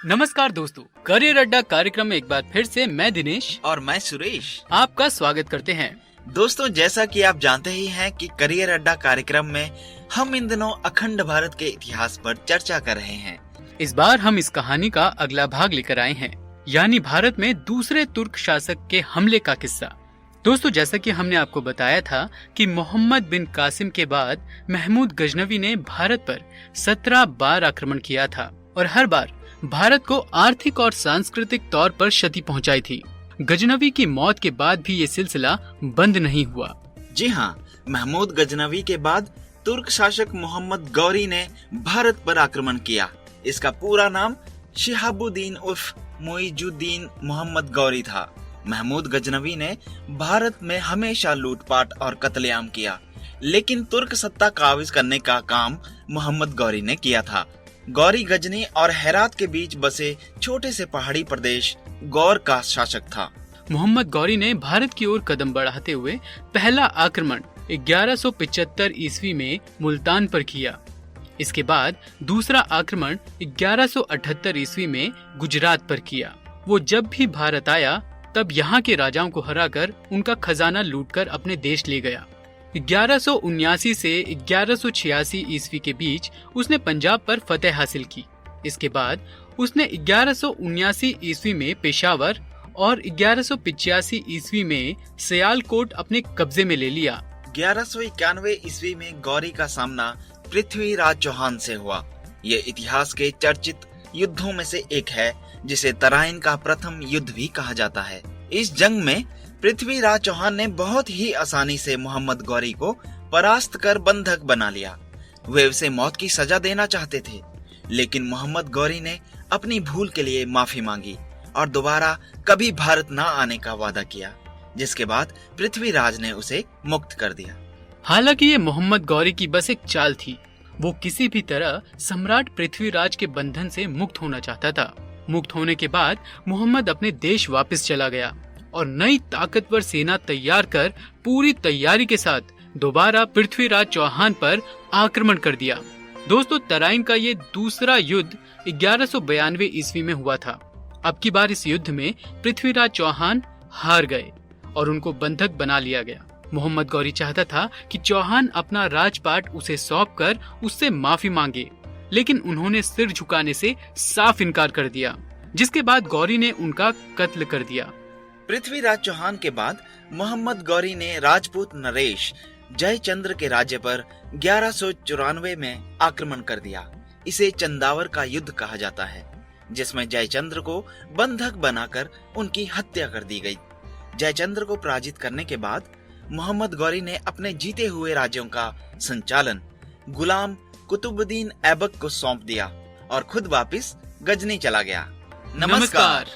नमस्कार दोस्तों, करियर अड्डा कार्यक्रम में एक बार फिर से मैं दिनेश और मैं सुरेश आपका स्वागत करते हैं। दोस्तों, जैसा कि आप जानते ही हैं कि करियर अड्डा कार्यक्रम में हम इन दिनों अखंड भारत के इतिहास पर चर्चा कर रहे हैं। इस बार हम इस कहानी का अगला भाग लेकर आए हैं, यानी भारत में दूसरे तुर्क शासक के हमले का किस्सा। दोस्तों, जैसा कि हमने आपको बताया था कि मोहम्मद बिन कासिम के बाद महमूद गजनवी ने भारत पर 17 बार आक्रमण किया था और हर बार भारत को आर्थिक और सांस्कृतिक तौर पर क्षति पहुंचाई थी। गजनवी की मौत के बाद भी ये सिलसिला बंद नहीं हुआ। जी हाँ, महमूद गजनवी के बाद तुर्क शासक मोहम्मद गौरी ने भारत पर आक्रमण किया। इसका पूरा नाम शिहाबुद्दीन उर्फ मुइजुद्दीन मोहम्मद गौरी था। महमूद गजनवी ने भारत में हमेशा लूटपाट और कत्लेआम किया, लेकिन तुर्क सत्ता काबिज करने का काम मोहम्मद गौरी ने किया था। गौरी गजनी और हेरात के बीच बसे छोटे से पहाड़ी प्रदेश गौर का शासक था। मोहम्मद गौरी ने भारत की ओर कदम बढ़ाते हुए पहला आक्रमण 1175 ईस्वी में मुल्तान पर किया। इसके बाद दूसरा आक्रमण 1178 ईस्वी में गुजरात पर किया। वो जब भी भारत आया तब यहाँ के राजाओं को हराकर उनका खजाना लूटकर अपने देश ले गया। 1179 से 1186 ईस्वी के बीच उसने पंजाब पर फतेह हासिल की। इसके बाद उसने 1179 ईस्वी में पेशावर और 1185 ईस्वी में सियालकोट अपने कब्जे में ले लिया। 1191 ईस्वी में गौरी का सामना पृथ्वीराज चौहान से हुआ। ये इतिहास के चर्चित युद्धों में से एक है, जिसे तराइन का प्रथम युद्ध भी कहा जाता है। इस जंग में पृथ्वीराज चौहान ने बहुत ही आसानी से मोहम्मद गौरी को परास्त कर बंधक बना लिया। वे उसे मौत की सजा देना चाहते थे, लेकिन मोहम्मद गौरी ने अपनी भूल के लिए माफी मांगी और दोबारा कभी भारत न आने का वादा किया, जिसके बाद पृथ्वीराज ने उसे मुक्त कर दिया। हालांकि ये मोहम्मद गौरी की बस एक चाल थी। वो किसी भी तरह सम्राट पृथ्वीराज के बंधन से मुक्त होना चाहता था। मुक्त होने के बाद मोहम्मद अपने देश वापस चला गया और नई ताकतवर सेना तैयार कर पूरी तैयारी के साथ दोबारा पृथ्वीराज चौहान पर आक्रमण कर दिया। दोस्तों, तराइन का ये दूसरा युद्ध 1192 ईस्वी में हुआ था। अब की बार इस युद्ध में पृथ्वीराज चौहान हार गए और उनको बंधक बना लिया गया। मोहम्मद गौरी चाहता था कि चौहान अपना राजपाट उसे सौंप कर उससे माफी मांगे, लेकिन उन्होंने सिर झुकाने से साफ इनकार कर दिया, जिसके बाद गौरी ने उनका कत्ल कर दिया। पृथ्वीराज चौहान के बाद मोहम्मद गौरी ने राजपूत नरेश जयचंद्र के राज्य पर 1194 में आक्रमण कर दिया। इसे चंदावर का युद्ध कहा जाता है, जिसमें जयचंद्र को बंधक बनाकर उनकी हत्या कर दी गई। जयचंद्र को पराजित करने के बाद मोहम्मद गौरी ने अपने जीते हुए राज्यों का संचालन गुलाम कुतुबुद्दीन ऐबक को सौंप दिया और खुद वापस गजनी चला गया। नमस्कार।